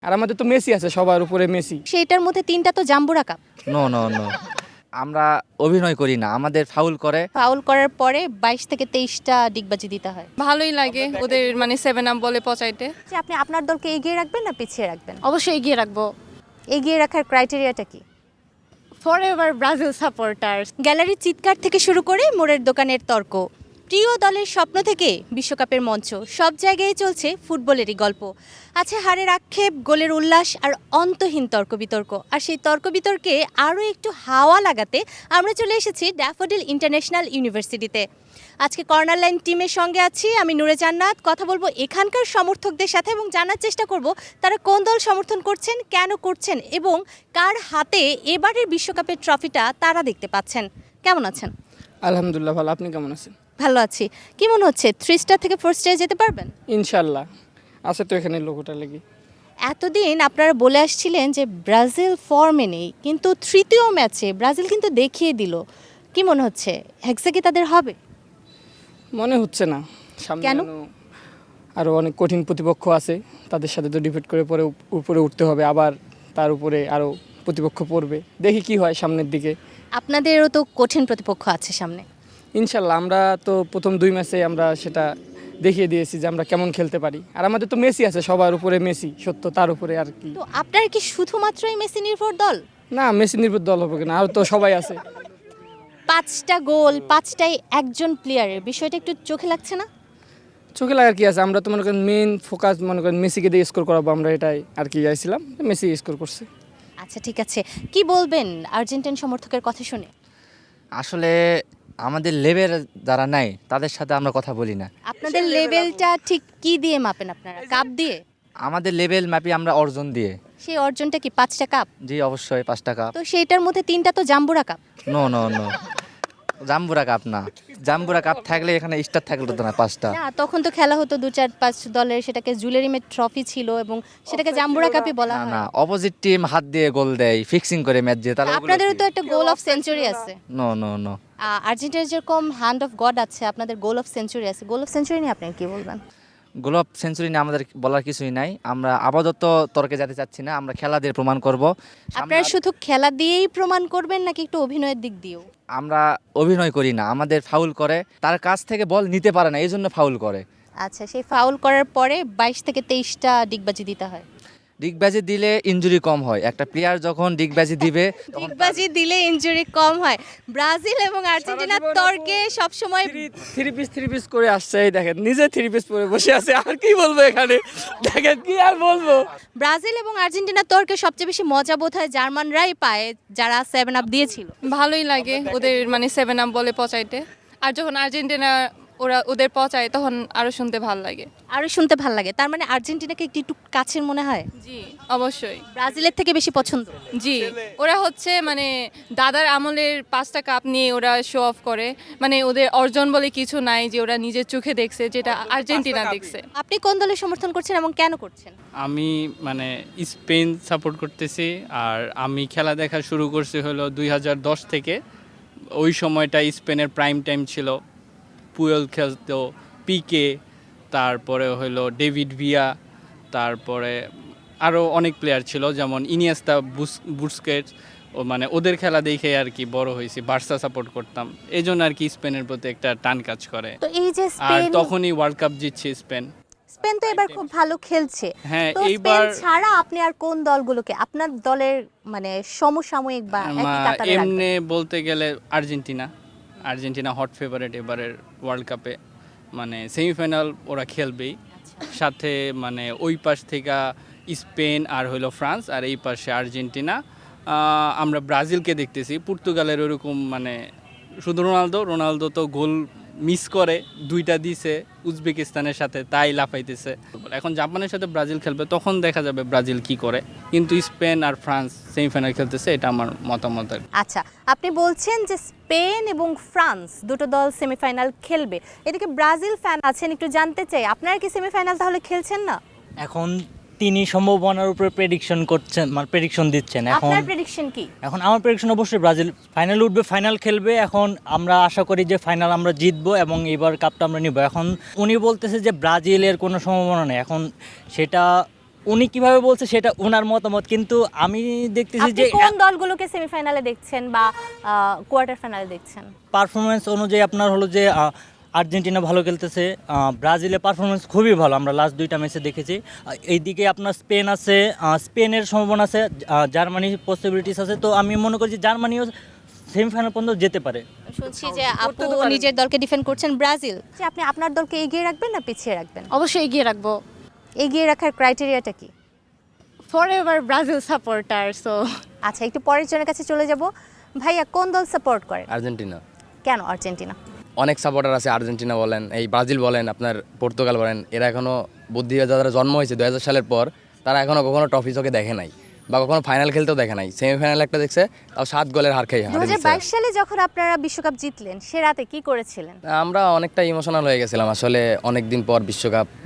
আর আমাদের তো মেসি আছে, সবার উপরে মেসি। সেইটার মধ্যে 3টা তো জাম্বুরা কাপ। নো নো নো, আমরা অভিনয় করি না, আমাদের ফাউল করে। ফাউল করার পরে 22 থেকে 23টা ডিগবাজি দিতে হয়। ভালোই লাগে ওদের মানে 7 আপ বলে পচাইতে। যে আপনি আপনার দলকে এগিয়ে রাখবেন না পিছিয়ে রাখবেন? অবশ্যই এগিয়ে রাখবো। এগিয়ে রাখার ক্রাইটেরিয়াটা কি? Forever Brazil supporters. গ্যালারির চিৎকার থেকে শুরু করে মোড়ের দোকানের তর্ক, প্রিয় দলের স্বপ্ন থেকে বিশ্বকাপের মঞ্চ, সব জায়গায় চলছে ফুটবলেরই গল্প। আছে হারের আক্ষেপ, গোলের উল্লাস আর অন্তহীন তর্ক বিতর্ক। আর সেই তর্ক বিতর্কে আরও একটু হাওয়া লাগাতে আমরা চলে এসেছি ড্যাফোডিল ইন্টারন্যাশনাল ইউনিভার্সিটিতে। আজকে কর্নার লাইন টিমের সঙ্গে আছি আমি নূরে জান্নাত। কথা বলবো এখানকার সমর্থকদের সাথে এবং জানার চেষ্টা করব তারা কোন দল সমর্থন করছেন, কেন করছেন এবং কার হাতে এবারের বিশ্বকাপের ট্রফিটা তারা দেখতে পাচ্ছেন। কেমন আছেন? আলহামদুলিল্লাহ ভালো, আপনি কেমন আছেন? ভালো আছি। কি মনে হচ্ছে 3 স্টার থেকে 4 স্টারে যেতে পারবেন? ইনশাল্লাহ আছে তো এখানে লোকটা লেগে। এতদিন আপনারা বলে আসছিলেন যে ব্রাজিল ফর্মে নেই, কিন্তু তৃতীয় ম্যাচে ব্রাজিল কিন্তু দেখিয়ে দিল। কি মনে হচ্ছে হেক্সা কি তাদের হবে? মনে হচ্ছে না, সামনে কেন? আরও অনেক কঠিন প্রতিপক্ষ আছে, তাদের সাথে তো ডিফিট করে পরে উপরে উঠতে হবে, আবার তার উপরে আরও প্রতিপক্ষ পড়বে। দেখি কি হয় সামনের দিকে। আপনাদেরও তো কঠিন প্রতিপক্ষ আছে সামনে। ইনশাল্লাহ আমরা তো প্রথম 2 ম্যাচে আমরা সেটা দেখিয়ে দিয়েছি যে আমরা কেমন খেলতে পারি। আর আমাদের তো মেসি আছে, সবার উপরে মেসি, সত্য তার উপরে আর কি। তো আপনার কি শুধুমাত্রই মেসি নির্ভর দল? না, মেসি নির্ভর দল হবে না, আর তো সবাই আছে। 5টা গোল 5টাই একজন প্লেয়ারের, বিষয়টা একটু চোখে লাগছে না? চোখে লাগার কি আছে, আমরা তো মনে করেন মেন ফোকাস মনে করেন মেসিকে দিয়ে স্কোর করাবো, আমরা এটাই আর কি চাইছিলাম, মেসি স্কোর করছে। আচ্ছা ঠিক আছে, কি বলবেন আর্জেন্টিন সমর্থকের কথা শুনে? আসলে আমাদের লেভেল যারা নাই তাদের সাথে আমরা কথা বলি না। আপনাদের লেভেলটা ঠিক কি দিয়ে মাপেন আপনারা? কাপ দিয়ে? আমাদের লেভেল মাপি আমরা অর্জন দিয়ে। সেই অর্জনটা কি 5টা কাপ? জি অবশ্যই 5টা কাপ। তো সেইটার মধ্যে 3টা তো জাম্বুরা কাপ। নো নো নো, জাম্বুরা কাপ না, জাম্বুরা কাপ থাকলে এখানে স্টার থাকলে তো না 5টা। না, তখন তো খেলা হতো 2-4-5 দলের, সেটাকে জুয়েলারিমের ট্রফি ছিল এবং সেটাকে জাম্বুরা কাপই বলা না হয়। না, অপোজিট টিম হাত দিয়ে গোল দেয়, ফিক্সিং করে ম্যাচ দিয়ে, তাহলে আপনাদেরও তো একটা গোল অফ সেঞ্চুরি আছে। No no no. আর্জেন্টিনার যেরকম হ্যান্ড অফ গড আছে, আপনাদের গোল অফ সেঞ্চুরি আছে। গোল অফ সেঞ্চুরি নিয়ে আপনি কি বলবেন? গোল অফ সেঞ্চুরি নিয়ে আমাদের বলার কিছুই নাই, আমরা আপাতত তর্কে যেতে চাচ্ছি না, আমরা খেলা দিয়ে প্রমাণ করব। আপনারা শুধু খেলা দিয়েই প্রমাণ করবেন নাকি একটু অভিনয়ের দিক দিয়েও? আমরা অভিনয় করি না, আমাদের ফাউল করে, তার কাছ থেকে বল নিতে পারে না, এই জন্য ফাউল করে। আচ্ছা, সেই ফাউল করার পরে 22 থেকে 23টা ডিগবাজি দিতে হয়। ডিগবাজি দিলে ইনজুরি কম হয়, একটা প্লেয়ার যখন ডিগবাজি দিবে তখন ডিগবাজি দিলে ইনজুরি কম হয়। ব্রাজিল এবং আর্জেন্টিনার তর্কে সবসময় থ্রি পিস করে আসছে, এই দেখেন নিজে 3 পিস পরে বসে আছে, আর কি বলবো এখানে, দেখেন কি আর বলবো। ব্রাজিল এবং আর্জেন্টিনার তর্কে সবচেয়ে বেশি মজা বোধ হয় জার্মানরাই পায়, যারা 7 আপ দিয়েছিল। ভালোই লাগে ওদের মানে 7 আপ বলে পচাইতে। আর যখন আর্জেন্টিনা ওদের পচায় তখন আরো শুনতে ভালো লাগে। আরও শুনতে ভাল লাগে। তার মানে আর্জেন্টিনাকে একটু কাছের মনে হয়, জি অবশ্যই। ব্রাজিলের থেকে বেশি পছন্দ। জি, ওরা হচ্ছে মানে দাদার আমলের 5টা কাপ নিয়ে ওরা শো অফ করে, মানে ওদের অর্জন বলে কিছু নাই যে ওরা নিজের চোখে দেখছে, যেটা আর্জেন্টিনা দেখছে। আপনি কোন দলের সমর্থন করছেন এবং কেন করছেন? আমি মানে স্পেন সাপোর্ট করতেছি। আর আমি খেলা দেখা শুরু করছি হলো 2010 থেকে। ওই সময়টা স্পেনের প্রাইম টাইম ছিল, পুয়েল খেলতো, পিকে, তারপরে হলো ডেভিড ভিয়া, তারপরে আরও অনেক প্লেয়ার ছিল যেমন ইনিয়েস্তা, বুস্কেটস। ও মানে ওদের খেলা দেখে আর কি বড় হয়েছি, বার্সা সাপোর্ট করতাম, এই জন্য আর কি স্পেনের প্রতি একটা টান কাজ করে। তো এই যে আর স্পেন, তখনই ওয়ার্ল্ড কাপ জিতছে স্পেন। স্পেন তো এবার খুব ভালো খেলছে। হ্যাঁ, তো স্পেন এইবার ছাড়া আপনি আর কোন দলগুলোকে আপনার দলের মানে সমসাময়িক বা একই কাতারে রাখবেন? এমনি বলতে গেলে আর্জেন্টিনা হট ফেভারিট এবারের ওয়ার্ল্ড কাপে, মানে সেমিফাইনাল ওরা খেলবেই। সাথে মানে ওই পাশ থেকে স্পেন আর হলো ফ্রান্স, আর এই পাশে আর্জেন্টিনা। আমরা ব্রাজিলকে দেখতেছি, পর্তুগালের ওরকম মানে শুধু রোনালদো তো গোল মিস করে, 2টা দিছে উজবেকিস্তানের সাথে, তাই লাফাইতেছে। এখন জাপানের সাথে ব্রাজিল খেলবে, তখন দেখা যাবে ব্রাজিল কি করে। কিন্তু স্পেন আর ফ্রান্স সেমিফাইনাল খেলতেছে, এটা আমার মতামত। আচ্ছা, আপনি বলছেন যে স্পেন এবং ফ্রান্স দুটো দল সেমিফাইনাল খেলবে, এদিকে ব্রাজিল ফ্যান আছেন, একটু জানতে চাই আপনারা কি সেমিফাইনাল তাহলে খেলছেন না? এখন তিনি সম্ভাবনার উপরে প্রেডিকশন করছেন, মানে প্রেডিকশন দিচ্ছেন। এখন আপনার প্রেডিকশন কি? এখন আমার প্রেডিকশন অবশ্যই ব্রাজিল ফাইনাল উঠবে, ফাইনাল খেলবে। এখন আমরা আশা করি যে ফাইনাল আমরা জিতবো এবং এবার কাপটা আমরা নিব। এখন উনি বলতেছে যে ব্রাজিলের কোনো সম্ভাবনা নেই, এখন সেটা উনি কিভাবে বলছে সেটা ওনার মতামত, কিন্তু আমি দেখতেছি আপনি যে কোন দলগুলোকে সেমিফাইনালে দেখছেন বা কোয়ার্টার ফাইনালে দেখছেন? পারফরমেন্স অনুযায়ী আপনার হলো যে আর্জেন্টিনা ভালো খেলতেছে, ব্রাজিলের পারফরমেন্স খুবই ভালো, আমরা লাস্ট 2টা ম্যাচে দেখেছি। এইদিকে আপনার স্পেন আছে, স্পেনের সম্ভাবনা আছে, জার্মানির পসিবিলিটিস আছে। তো আমি মনে করি যে জার্মানিও সেমিফাইনাল পর্যন্ত যেতে পারে। শুনছি যে আপু নিজের দলকে ডিফেন্ড করছেন, ব্রাজিল। যে আপনি আপনার দলকে এগিয়ে রাখবেন না পিছিয়ে রাখবেন? অবশ্যই এগিয়ে রাখবো। এগিয়ে রাখার ক্রাইটেরিয়াটা কি? ফরএভার ব্রাজিল সাপোর্টার, সো আচ্ছা, একটু পরের জনের কাছে চলে যাব। ভাইয়া কোন দল সাপোর্ট করেন? আর্জেন্টিনা। কেন আর্জেন্টিনা? অনেক সাপোর্টার আছে, আর্জেন্টিনা বলেন, এই ব্রাজিল বলেন, আপনার পর্তুগাল বলেন, এরা এখনও বুদ্ধি যারা জন্ম হয়েছে 2000 সালের পর, তারা এখনও কখনো ট্রফি চোখে দেখে নাই বা কখনো ফাইনাল খেলতেও দেখে নাই। সেমিফাইনাল একটা দেখছে, তাও 7 গোলের হার খেয়ে 2022 সালে যখন আপনারা বিশ্বকাপ জিতলেন, সে রাতে কি করেছিলেন? আমরা অনেকটা ইমোশনাল হয়ে গেছিলাম আসলে। অনেক দিন পর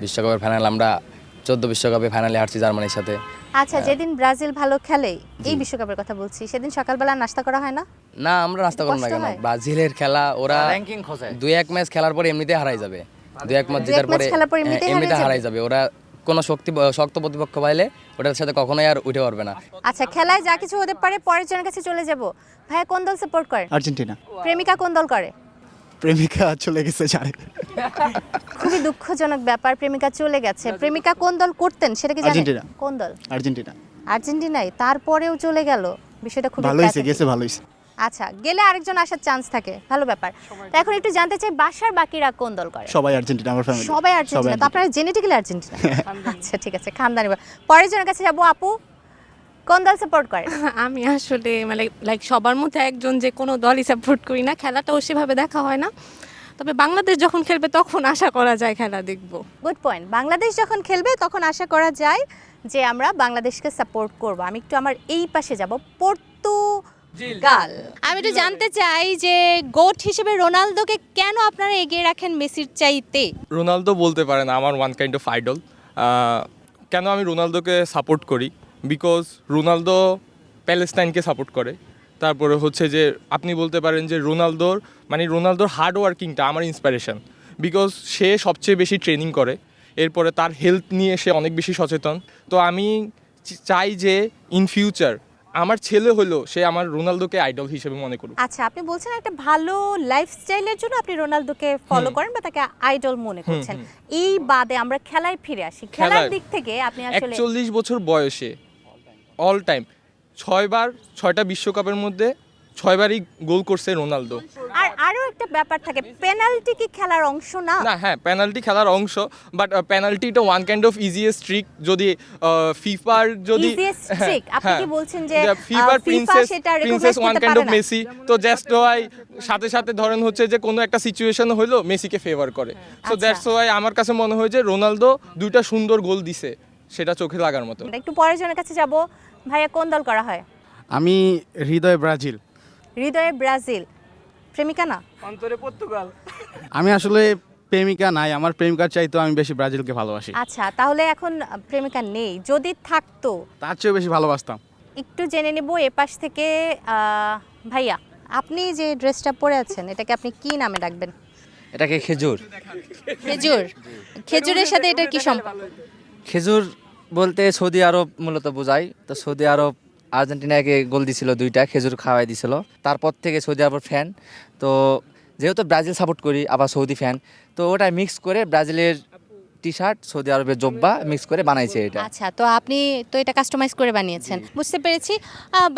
বিশ্বকাপের ফাইনাল, আমরা 14 বিশ্বকাপে ফাইনালে হারছি জার্মানির সাথে। আচ্ছা, যেদিন ব্রাজিল ভালো খেলে, এই বিশ্বকাপের কথা বলছি, সেদিন সকালবেলা নাস্তা করা হয় না? না, আমরা নাস্তা করব না কষ্ট কেন? হয়? ব্রাজিলের খেলা, ওরা র্যাঙ্কিং খোঁজে। 2-1 ম্যাচ খেলার পরে এমনিতে হারাই যাবে, 2-1 ম্যাচ জেতার ম্যাচ পরে খেলার পর এমনিতেই এমনিতে হারিয়ে হারাই যাবে। ওরা কোনো শক্ত প্রতিপক্ষ পাইলে ওটার সাথে কখনোই আর উঠে পারবে না। আচ্ছা, খেলায় যা কিছু হতে পারে, পরের জনের কাছে চলে যাব। ভাইয়া কোন দল সাপোর্ট করেন? আর্জেন্টিনা। প্রেমিকা কোন দল করে? প্রেমিকা চলে গেছে জানে। খুবই দুঃখজনক ব্যাপার, প্রেমিকা চলে গেছে। প্রেমিকা কোন দল করতেন সেটা কি জানেন? আর্জেন্টিনা। কোন দল? আর্জেন্টিনা। আর্জেন্টিনায়, তারপরেও চলে গেল, বিষয়টা খুব ভালো হয়েছে, গেছে ভালো হয়েছে। আচ্ছা, গেলে আরেকজন আসার চান্স থাকে, ভালো ব্যাপার। তো এখন একটু জানতে চাই, বাসার বাকিরা কোন দল করে? সবাই আর্জেন্টিনা, আমার ফ্যামিলি সবাই আর্জেন্টিনা। তো আপনারা জেনেটিক্যালি আর্জেন্টিনা? আচ্ছা, ঠিক আছে, খানদানি। পরের জনের কাছে যাবো। আপু কোন দল সাপোর্ট করে? আমি আসলে মানে লাইক সবার মধ্যে একজন যে কোনো দলই সাপোর্ট করি না, খেলাটাও সেভাবে দেখা হয় না। তবে বাংলাদেশ যখন খেলবে তখন আশা করা যায় খেলা দেখব। Good point. বাংলাদেশ যখন খেলবে তখন আশা করা যায় যে আমরা বাংলাদেশকে সাপোর্ট করব। আমি একটু আমার এই পাশে যাব, পর্তুগাল। আমি একটু জানতে চাই যে গোট হিসেবে রোনালদোকে কেন আপনারা এগিয়ে রাখেন মেসির চাইতে? রোনালদো বলতে পারেন আমার ওয়ান কাইন্ড অফ আইডল। কেন আমি রোনালদোকে সাপোর্ট করি? বিকজ রোনালদো প্যালেস্টাইনকে সাপোর্ট করে। তারপরে হচ্ছে যে আপনি বলতে পারেন যে রোনালদোর হার্ড ওয়ার্কিংটা আমার ইন্সপিরেশন, বিকজ সে সবচেয়ে বেশি ট্রেনিং করে, এরপরে তার হেলথ নিয়ে সে অনেক বেশি সচেতন। তো আমি চাই যে ইন ফিউচার আমার ছেলে হলো সে আমার রোনালদোকে আইডল হিসেবে মনে করুক। আচ্ছা, আপনি বলছেন একটা ভালো লাইফস্টাইলের জন্য আপনি রোনালদোকে ফলো করেন বা তাকে আইডল মনে করছেন। এই বাদে আমরা খেলায় ফিরে আসি। খেলার দিক থেকে আপনি আসলে 41 বছর বয়সে অল টাইম 6টা বিশ্বকাপের মধ্যে 6বারই গোল করছে রোনালদো। আর আরো একটা ব্যাপার থাকে, পেনাল্টি কি খেলার অংশ না? না, হ্যাঁ, পেনাল্টি খেলার অংশ, বাট পেনাল্টিটা one kind of easiest trick. যদি ফিফার যদি Easiest trick? আপনি কি বলছেন যে ফিফার FIFA সেটা recognize প্রিন্সেস ওয়ান করতে কাইন্ড পারে অফ না? মেসি, তো জাস্ট ওয়াই সাথে সাথে ধরেন হচ্ছে যে কোনো একটা সিচুয়েশন হলো মেসিকে ফেভার করে। সো দ্যাটস ওয়াই আমার কাছে মনে হয় যে রোনালদো 2টা সুন্দর গোল দিছে, সেটা চোখে লাগার মতো। একটু পরের জনের কাছে যাব। ভাইয়া কোন দল করা হয়? আমি হৃদয় ব্রাজিল। হৃদয়ে ব্রাজিল, প্রেমিকা না? অন্তরে পর্তুগাল। আমি আসলে প্রেমিকা নাই, আমার প্রেমিকার চাইতো আমি বেশি ব্রাজিলকে ভালোবাসি। আচ্ছা, তাহলে এখন প্রেমিকা নেই, যদি থাকতো তার চেয়েও বেশি ভালোবাসতাম। একটু জেনে নেব এপাশ থেকে। ভাইয়া, আপনি যে ড্রেসটা পরে আছেন এটাকে আপনি কি নামে ডাকবেন? এটাকে খেজুর। খেজুর? খেজুরের সাথে এটার কি সম্পর্ক? খেজুর বলতে সৌদি আরব মূলত বোঝায়। তো সৌদি আরব আর্জেন্টিনাকে গোল দিছিল 2টা, খেজুর খাওয়াই দিছিল। তারপর থেকে সৌদি আরব ফ্যান। তো যেহেতু ব্রাজিল সাপোর্ট করি, আবার সৌদি ফ্যান, তো ওটা মিক্স করে ব্রাজিলের টি শার্ট, সৌদি আরবের জব্বা মিক্স করে বানাইছে এটা। আচ্ছা, তো আপনি তো এটা কাস্টমাইজ করে বানিয়েছেন, বুঝতে পেরেছি।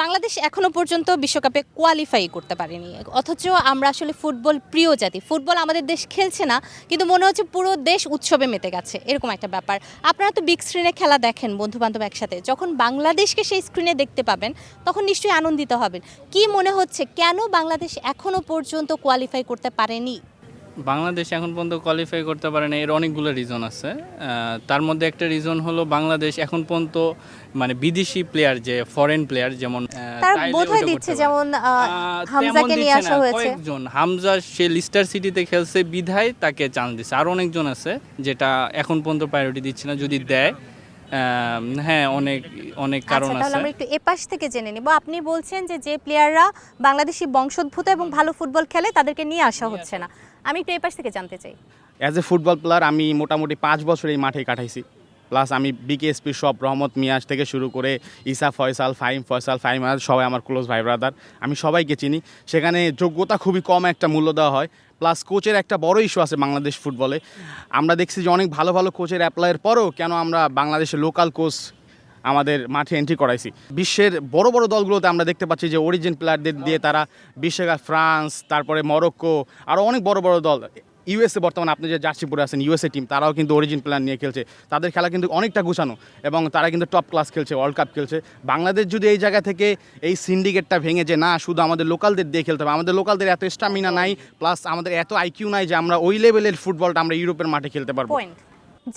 বাংলাদেশ এখনো পর্যন্ত বিশ্বকাপে কোয়ালিফাই করতে পারেনি, অথচ আমরা আসলে ফুটবল প্রিয় জাতি। ফুটবল আমাদের দেশ খেলছে না, কিন্তু মনে হচ্ছে পুরো দেশ উৎসবে মেতে গেছে, এরকম একটা ব্যাপার। আপনারা তো বিগ স্ক্রিনে খেলা দেখেন বন্ধু বান্ধব একসাথে, যখন বাংলাদেশকে সেই স্ক্রিনে দেখতে পাবেন তখন নিশ্চয়ই আনন্দিত হবেন। কি মনে হচ্ছে কেন বাংলাদেশ এখনো পর্যন্ত কোয়ালিফাই করতে পারেনি? বাংলাদেশ এখন পর্যন্ত কোয়ালিফাই করতে পারে না, এর অনেকগুলো রিজন আছে। তার মধ্যে একটা রিজন হলো বাংলাদেশ এখন পর্যন্ত মানে বিদেশি প্লেয়ার, যে ফরেন প্লেয়ার, যেমন তার বোধহয় দিচ্ছে, যেমন হামজাকে নিয়ে আসা হয়েছে। কয়েকজন, হামজা সে লিস্টার সিটিতে খেলছে বিধায় তাকে চান্স দিচ্ছে। আর অনেকজন আছে যেটা এখন পর্যন্ত প্রায়োরিটি দিচ্ছে না, যদি দেয় হ্যাঁ অনেক কারণ আচ্ছা, তাহলে আছে। আমরা একটু এপাশ থেকে জেনে নিব। আপনি বলছেন যে প্লেয়াররা বাংলাদেশি বংশোদ্ভূত এবং ভালো ফুটবল খেলে তাদেরকে নিয়ে আসা হচ্ছে না। আমি একটু এপাশ থেকে জানতে চাই। অ্যাজ এ ফুটবল প্লেয়ার আমি মোটামুটি 5 বছর এই মাঠে কাটাইছি। প্লাস আমি বিকেএসপি সব রহমত মিয়াজ থেকে শুরু করে ইসা ফয়সাল ফাহিম সবাই আমার ক্লোজ ভাই ব্রাদার, আমি সবাইকে চিনি। সেখানে যোগ্যতা খুবই কম একটা মূল্য দেওয়া হয়, প্লাস কোচের একটা বড় ইস্যু আছে বাংলাদেশ ফুটবলে। আমরা দেখছি যে অনেক ভালো ভালো কোচের অ্যাপ্লাইয়ের পরেও কেন আমরা বাংলাদেশের লোকাল কোচ আমাদের মাঠে এন্ট্রি করাইছি। বিশ্বের বড় বড় দলগুলোতে আমরা দেখতে পাচ্ছি যে অরিজিন প্লেয়ারদের দিয়ে তারা বিশ্বকাপ, ফ্রান্স, তারপরে মরক্কো, আরও অনেক বড় বড় দল, ইউএসএ বর্তমানে আপনি যে জার্সি পরে আছেন ইউএসএ টিম, তারাও কিন্তু অরিজিন প্লেয়ার নিয়ে খেলছে। তাদের খেলা কিন্তু অনেকটা গুছানো এবং তারা কিন্তু টপ ক্লাস খেলছে, ওয়ার্ল্ড কাপ খেলছে। বাংলাদেশ যদি এই জায়গা থেকে এই সিন্ডিকেটটা ভেঙে যে না শুধু আমাদের লোকালদের দিয়ে খেলতে হবে, আমাদের লোকালদের এত স্টামিনা নাই, প্লাস আমাদের এত আইকিউ নাই যে আমরা ওই লেভেলের ফুটবলটা আমরা ইউরোপের মাঠে খেলতে পারবো।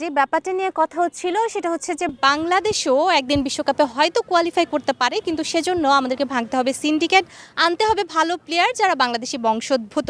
যে ব্যাপারটা নিয়ে কথা হচ্ছিল সেটা হচ্ছে যে বাংলাদেশও একদিন বিশ্বকাপে হয়তো কোয়ালিফাই করতে পারে, কিন্তু সেজন্য আমাদেরকে ভাঙতে হবে সিন্ডিকেট, আনতে হবে ভালো প্লেয়ার যারা বাংলাদেশি বংশোদ্ভূত।